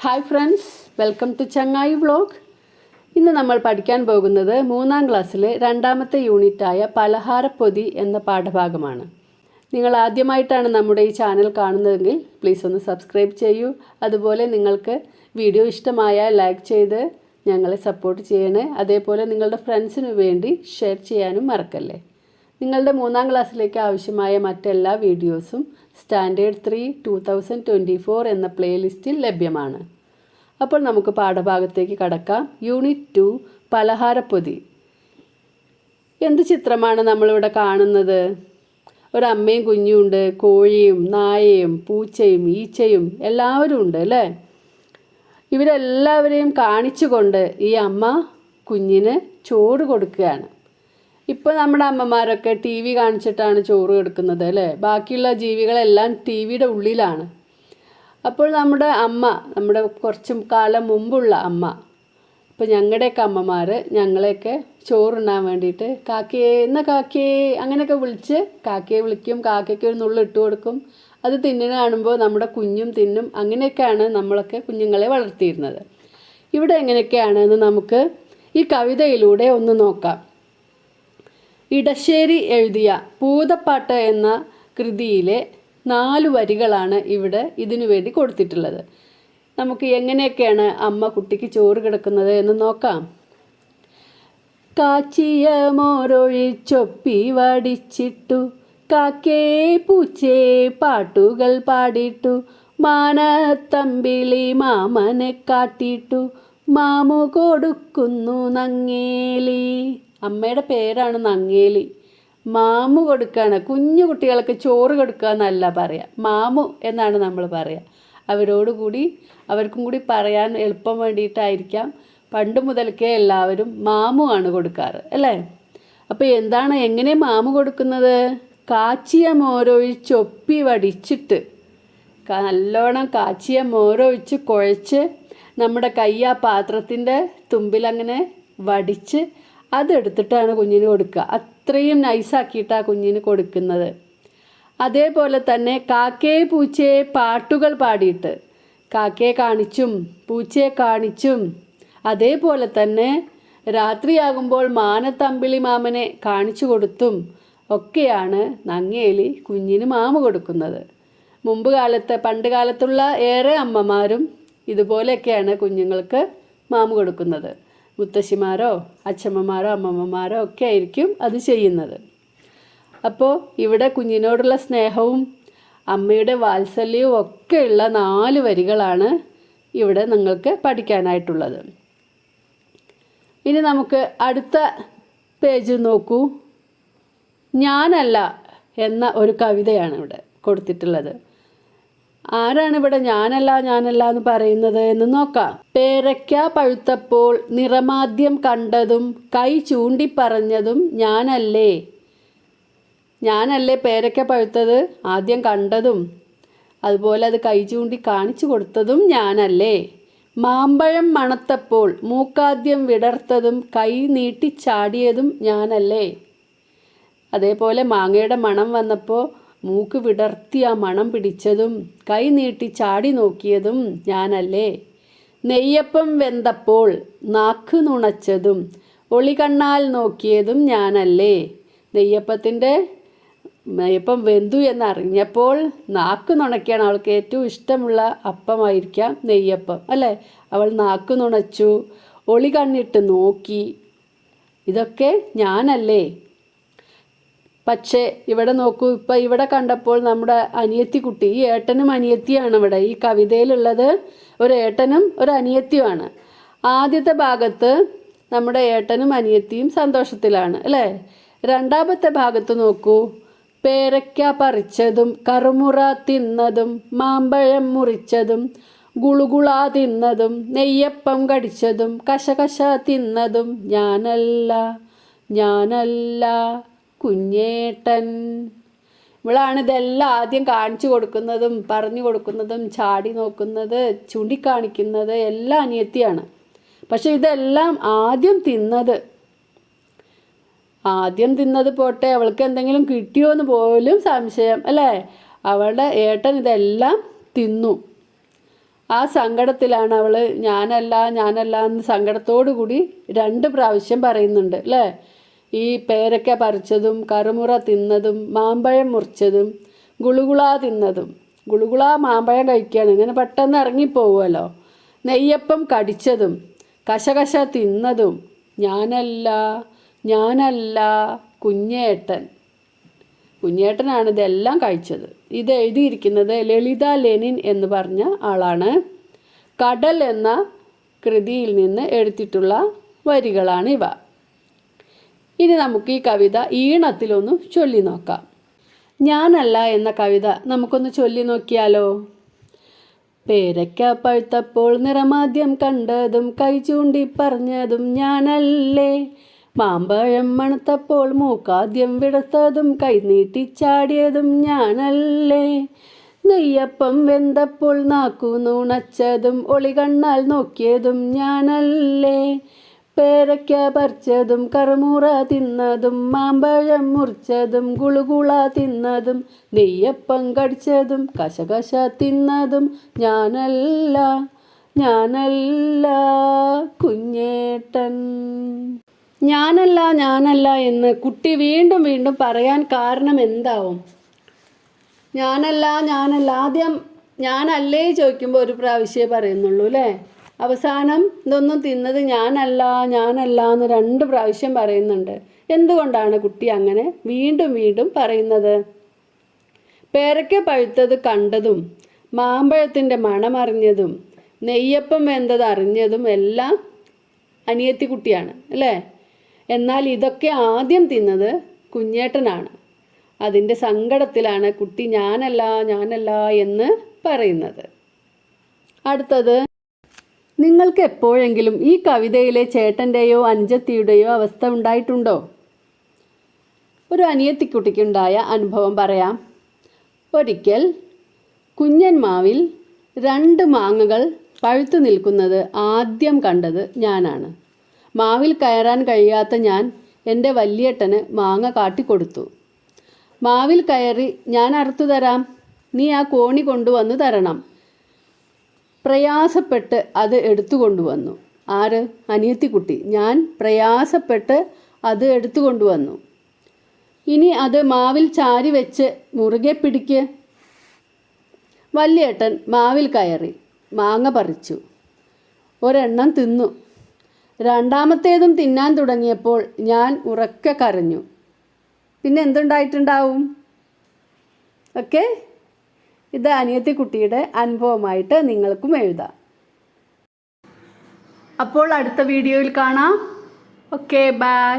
Hi friends, welcome to ചങ്ങായി vlog. ഇന്ന് നമ്മൾ പഠിക്കാൻ പോകുന്നത് 3ാം ക്ലാസ്സിലെ 2ാമത്തെ യൂണിറ്റായ പലഹാരപ്പൊതി എന്ന പാഠഭാഗമാണ്. നിങ്ങൾ ആദ്യമായിട്ടാണ് നമ്മുടെ ഈ ചാനൽ കാണുന്നതെങ്കിൽ പ്ലീസ് ഒന്ന് സബ്സ്ക്രൈബ് ചെയ്യൂ. അതുപോലെ നിങ്ങൾക്ക് വീഡിയോ ഇഷ്ടമായാൽ ലൈക്ക് ചെയ്ത് ഞങ്ങളെ സപ്പോർട്ട് ചെയ്യണേ. അതേപോലെ നിങ്ങളുടെ ഫ്രണ്ട്സിന് വേണ്ടി ഷെയർ ചെയ്യാനും മറക്കല്ലേ. നിങ്ങളുടെ 3ാം ക്ലാസ്സിലേക്ക് ആവശ്യമായ മറ്റെല്ലാ വീഡിയോസും സ്റ്റാൻഡേർഡ് 3 2024 എന്ന പ്ലേലിസ്റ്റിൽ ലഭ്യമാണ്. അപ്പോൾ നമുക്ക് പാഠഭാഗത്തേക്ക് കടക്കാം. യൂണിറ്റ് 2 പലഹാരപ്പൊതി. എന്ത് ചിത്രമാണ് നമ്മളിവിടെ കാണുന്നത്? ഒരമ്മയും കുഞ്ഞുമുണ്ട്, കോഴിയും നായയും പൂച്ചയും ഈച്ചയും എല്ലാവരും ഉണ്ട് അല്ലേ? ഇവരെല്ലാവരെയും കാണിച്ചുകൊണ്ട് ഈ അമ്മ കുഞ്ഞിന് ചോറ് കൊടുക്കുകയാണ്. ഇപ്പോൾ നമ്മുടെ അമ്മമാരൊക്കെ ടി വി കാണിച്ചിട്ടാണ് ചോറ് കൊടുക്കുന്നത് അല്ലേ? ബാക്കിയുള്ള ജീവികളെല്ലാം ടി വിയുടെ ഉള്ളിലാണ്. അപ്പോൾ നമ്മുടെ അമ്മ, നമ്മുടെ കുറച്ച് കാലം മുമ്പുള്ള അമ്മ, ഇപ്പോൾ ഞങ്ങളുടെയൊക്കെ അമ്മമാർ ഞങ്ങളെയൊക്കെ ചോറുണ്ണാൻ വേണ്ടിയിട്ട് കാക്കയെ എന്ന കാക്കയെ അങ്ങനെയൊക്കെ വിളിച്ച് കാക്കയെ വിളിക്കും. കാക്കയ്ക്ക് ഒരു നുള്ളി ഇട്ട് കൊടുക്കും. അത് തിന്നുന്ന കാണുമ്പോൾ നമ്മുടെ കുഞ്ഞും തിന്നും. അങ്ങനെയൊക്കെയാണ് നമ്മളൊക്കെ കുഞ്ഞുങ്ങളെ വളർത്തിയിരുന്നത്. ഇവിടെ എങ്ങനെയൊക്കെയാണെന്ന് നമുക്ക് ഈ കവിതയിലൂടെ ഒന്ന് നോക്കാം. ഇടശ്ശേരി എഴുതിയ പൂതപ്പാട്ട് എന്ന കൃതിയിലെ 4 വരികളാണ് ഇവിടെ ഇതിനു വേണ്ടി കൊടുത്തിട്ടുള്ളത്. നമുക്ക് എങ്ങനെയൊക്കെയാണ് അമ്മ കുട്ടിക്ക് ചോറ് കിടക്കുന്നത് എന്ന് നോക്കാം. കാച്ചിയ മോരൊഴിച്ചൊപ്പി വടിച്ചിട്ടു, കാക്കേ പൂച്ചേ പാട്ടുകൾ പാടിട്ടു, മാനത്തമ്പിളി മാമനെ കാട്ടിട്ടു, മാമു കൊടുക്കുന്നു നങ്ങേലി. അമ്മയുടെ പേരാണ് നങ്ങേലി. മാമു കൊടുക്കുകയാണ്. കുഞ്ഞു കുട്ടികൾക്ക് ചോറ് കൊടുക്കുക എന്നല്ല പറയുക, മാമു എന്നാണ് നമ്മൾ പറയുക. അവർക്കും കൂടി പറയാൻ എളുപ്പം വേണ്ടിയിട്ടായിരിക്കാം പണ്ട് മുതൽക്കേ എല്ലാവരും മാമു ആണ് കൊടുക്കാറ് അല്ലേ? അപ്പോൾ എങ്ങനെ മാമു കൊടുക്കുന്നത്? കാച്ചിയ മോരൊഴിച്ചൊപ്പി വടിച്ചിട്ട്, നല്ലോണം കാച്ചിയ മോരൊഴിച്ച് കുഴച്ച് നമ്മുടെ കൈ ആ പാത്രത്തിൻ്റെ തുമ്പിലങ്ങനെ വടിച്ച് അതെടുത്തിട്ടാണ് കുഞ്ഞിന് കൊടുക്കുക. അത്രയും നൈസാക്കിയിട്ടാണ് കുഞ്ഞിന് കൊടുക്കുന്നത്. അതേപോലെ തന്നെ കാക്കയെ പൂച്ചയെ പാട്ടുകൾ പാടിയിട്ട്, കാക്കയെ കാണിച്ചും പൂച്ചയെ കാണിച്ചും, അതേപോലെ തന്നെ രാത്രിയാകുമ്പോൾ മാനത്തമ്പിളി മാമനെ കാണിച്ചു കൊടുത്തും ഒക്കെയാണ് നങ്ങേലി കുഞ്ഞിന് മാമു കൊടുക്കുന്നത്. പണ്ട് കാലത്തുള്ള ഏറെ അമ്മമാരും ഇതുപോലെയൊക്കെയാണ് കുഞ്ഞുങ്ങൾക്ക് മാമു കൊടുക്കുന്നത്. മുത്തശ്ശിമാരോ അച്ഛമ്മമാരോ അമ്മമ്മമാരോ ഒക്കെ ആയിരിക്കും അത് ചെയ്യുന്നത്. അപ്പോൾ ഇവിടെ കുഞ്ഞിനോടുള്ള സ്നേഹവും അമ്മയുടെ വാത്സല്യവും ഒക്കെയുള്ള 4 വരികളാണ് ഇവിടെ നിങ്ങൾക്ക് പഠിക്കാനായിട്ടുള്ളത്. ഇനി നമുക്ക് അടുത്ത പേജ് നോക്കൂ. ഞാനല്ല എന്ന ഒരു കവിതയാണ് ഇവിടെ കൊടുത്തിട്ടുള്ളത്. ആരാണ് ഇവിടെ ഞാനല്ല എന്ന് പറയുന്നത് എന്ന് നോക്കാം. പേരയ്ക്ക പഴുത്തപ്പോൾ നിറമാദ്യം കണ്ടതും കൈ ചൂണ്ടിപ്പറഞ്ഞതും ഞാനല്ലേ. ഞാനല്ലേ പേരയ്ക്ക പഴുത്തത് ആദ്യം കണ്ടതും അതുപോലെ അത് കൈ ചൂണ്ടി കാണിച്ചു കൊടുത്തതും ഞാനല്ലേ. മാമ്പഴം മണത്തപ്പോൾ മൂക്കാദ്യം വിടർത്തതും കൈ നീട്ടി ചാടിയതും ഞാനല്ലേ. അതേപോലെ മാങ്ങയുടെ മണം വന്നപ്പോൾ മൂക്ക് വിടർത്തി ആ മണം പിടിച്ചതും കൈ നീട്ടി ചാടി നോക്കിയതും ഞാനല്ലേ. നെയ്യപ്പം വെന്തപ്പോൾ നാക്ക് നുണച്ചതും ഒളികണ്ണാൽ നോക്കിയതും ഞാനല്ലേ. നെയ്യപ്പം വെന്തു എന്നറിഞ്ഞപ്പോൾ നാക്ക് നുണയ്ക്കാണ്. അവൾക്ക് ഏറ്റവും ഇഷ്ടമുള്ള അപ്പമായിരിക്കാം നെയ്യപ്പം അല്ലേ? അവൾ നാക്ക് നുണച്ചു, ഒളി കണ്ണിട്ട് നോക്കി. ഇതൊക്കെ ഞാനല്ലേ. പക്ഷേ ഇവിടെ നോക്കൂ, ഇപ്പം ഇവിടെ കണ്ടപ്പോൾ നമ്മുടെ അനിയത്തി കുട്ടി, ഈ ഏട്ടനും അനിയത്തിയാണ് ഇവിടെ ഈ കവിതയിലുള്ളത്. ഒരു ഏട്ടനും ഒരു അനിയത്തിയുമാണ്. ആദ്യത്തെ ഭാഗത്ത് നമ്മുടെ ഏട്ടനും അനിയത്തിയും സന്തോഷത്തിലാണ് അല്ലേ? 2ാമത്തെ ഭാഗത്ത് നോക്കൂ. പേരയ്ക്ക പറിച്ചതും കറുമുറ തിന്നതും മാമ്പഴം മുറിച്ചതും ഗുളുകുളാ തിന്നതും നെയ്യപ്പം കടിച്ചതും കശകശ തിന്നതും ഞാനല്ല കുഞ്ഞേട്ടൻ. ഇവളാണ് ഇതെല്ലാം ആദ്യം കാണിച്ചു കൊടുക്കുന്നതും പറഞ്ഞു കൊടുക്കുന്നതും ചാടി നോക്കുന്നത് ചൂണ്ടിക്കാണിക്കുന്നത് എല്ലാം അനിയത്തിയാണ്. പക്ഷെ ഇതെല്ലാം ആദ്യം തിന്നത് പോട്ടെ, അവൾക്ക് എന്തെങ്കിലും കിട്ടിയോ എന്ന് പോലും സംശയം അല്ലേ? അവളുടെ ഏട്ടൻ ഇതെല്ലാം തിന്നു. ആ സങ്കടത്തിലാണ് അവൾ ഞാനല്ല എന്ന് സങ്കടത്തോടു കൂടി 2 പ്രാവശ്യം പറയുന്നുണ്ട് അല്ലേ. ഈ പേരക്ക പറിച്ചതും കറുമുറ തിന്നതും മാമ്പഴം മുറിച്ചതും ഗുളുകുളാ തിന്നതും. ഗുളുകുളാ മാമ്പഴം കഴിക്കുകയാണ്, ഇങ്ങനെ പെട്ടെന്ന് ഇറങ്ങിപ്പോവുമല്ലോ. നെയ്യപ്പം കടിച്ചതും കശകശ തിന്നതും ഞാനല്ല കുഞ്ഞേട്ടനാണ് ഇതെല്ലാം കഴിച്ചത്. ഇത് എഴുതിയിരിക്കുന്നത് ലളിത ലെനിൻ എന്ന് പറഞ്ഞ ആളാണ്. കടൽ എന്ന കൃതിയിൽ നിന്ന് എടുത്തിട്ടുള്ള വരികളാണ് ഇവ. ഇനി നമുക്ക് ഈ കവിത ഈണത്തിലൊന്ന് ചൊല്ലി നോക്കാം. ഞാനല്ല എന്ന കവിത നമുക്കൊന്ന് ചൊല്ലി നോക്കിയാലോ. പേരയ്ക്ക പഴുത്തപ്പോൾ നിറമാദ്യം കണ്ടതും കൈ ചൂണ്ടി പറഞ്ഞതും ഞാനല്ലേ. മാമ്പഴം മണത്തപ്പോൾ മൂക്കാദ്യം വിടർത്തതും കൈനീട്ടി ചാടിയതും ഞാനല്ലേ. നെയ്യപ്പം വെന്തപ്പോൾ നാക്കു നൂണച്ചതും ഒളികണ്ണാൽ നോക്കിയതും ഞാനല്ലേ. പേരയ്ക്ക പറിച്ചതും കറുമുറ തിന്നതും മാമ്പഴം മുറിച്ചതും ഗുളുകുള തിന്നതും നെയ്യപ്പം കടിച്ചതും കശകശ തിന്നതും ഞാനല്ല കുഞ്ഞേട്ടൻ. ഞാനല്ല എന്ന് കുട്ടി വീണ്ടും വീണ്ടും പറയാൻ കാരണം എന്താവും? ഞാനല്ല ആദ്യം ഞാനല്ലേ ചോദിക്കുമ്പോൾ ഒരു പ്രാവശ്യമേ പറയുന്നുള്ളൂ അല്ലേ. അവസാനം ഇതൊന്നും തിന്നത് ഞാനല്ല എന്ന് 2 പ്രാവശ്യം പറയുന്നുണ്ട്. എന്തുകൊണ്ടാണ് കുട്ടി അങ്ങനെ വീണ്ടും വീണ്ടും പറയുന്നത്? പേരയ്ക്ക പഴുത്തത് കണ്ടതും മാമ്പഴത്തിൻ്റെ മണമറിഞ്ഞതും നെയ്യപ്പം വെന്തത് അറിഞ്ഞതും എല്ലാം അനിയത്തി കുട്ടിയാണ് അല്ലേ. എന്നാൽ ഇതൊക്കെ ആദ്യം തിന്നത് കുഞ്ഞേട്ടനാണ്. അതിൻ്റെ സങ്കടത്തിലാണ് കുട്ടി ഞാനല്ല എന്ന് പറയുന്നത്. അടുത്തത്, നിങ്ങൾക്ക് എപ്പോഴെങ്കിലും ഈ കവിതയിലെ ചേട്ടൻ്റെയോ അനുജത്തിയുടെയോ അവസ്ഥ ഉണ്ടായിട്ടുണ്ടോ? ഒരു അനിയത്തിക്കുട്ടിക്കുണ്ടായ അനുഭവം പറയാം. ഒരിക്കൽ കുഞ്ഞൻ മാവിൽ 2 മാങ്ങകൾ പഴുത്തു നിൽക്കുന്നത് ആദ്യം കണ്ടത് ഞാനാണ്. മാവിൽ കയറാൻ കഴിയാത്ത ഞാൻ എൻ്റെ വല്യേട്ടന് മാങ്ങ കാട്ടിക്കൊടുത്തു. മാവിൽ കയറി ഞാൻ അറുത്തു തരാം, നീ ആ കോണി കൊണ്ടുവന്ന് തരണം. പ്രയാസപ്പെട്ട് അത് എടുത്തു കൊണ്ടുവന്നു. ആര്? അനിയത്തിക്കുട്ടി. ഞാൻ പ്രയാസപ്പെട്ട് അത് എടുത്തു കൊണ്ടുവന്നു. ഇനി അത് മാവിൽ ചാരി വെച്ച് മുറുകെ പിടിക്ക്. വല്യേട്ടൻ മാവിൽ കയറി മാങ്ങ പറിച്ചു. ഒരെണ്ണം തിന്നു. രണ്ടാമത്തേതും തിന്നാൻ തുടങ്ങിയപ്പോൾ ഞാൻ ഉറക്കെ കരഞ്ഞു. പിന്നെ എന്തുണ്ടായിട്ടുണ്ടാവും? ഓക്കെ, ഇത് അനിയത്തിക്കുട്ടിയുടെ അനുഭവമായിട്ട് നിങ്ങൾക്കും എഴുതാം. അപ്പോൾ അടുത്ത വീഡിയോയിൽ കാണാം. Okay, by.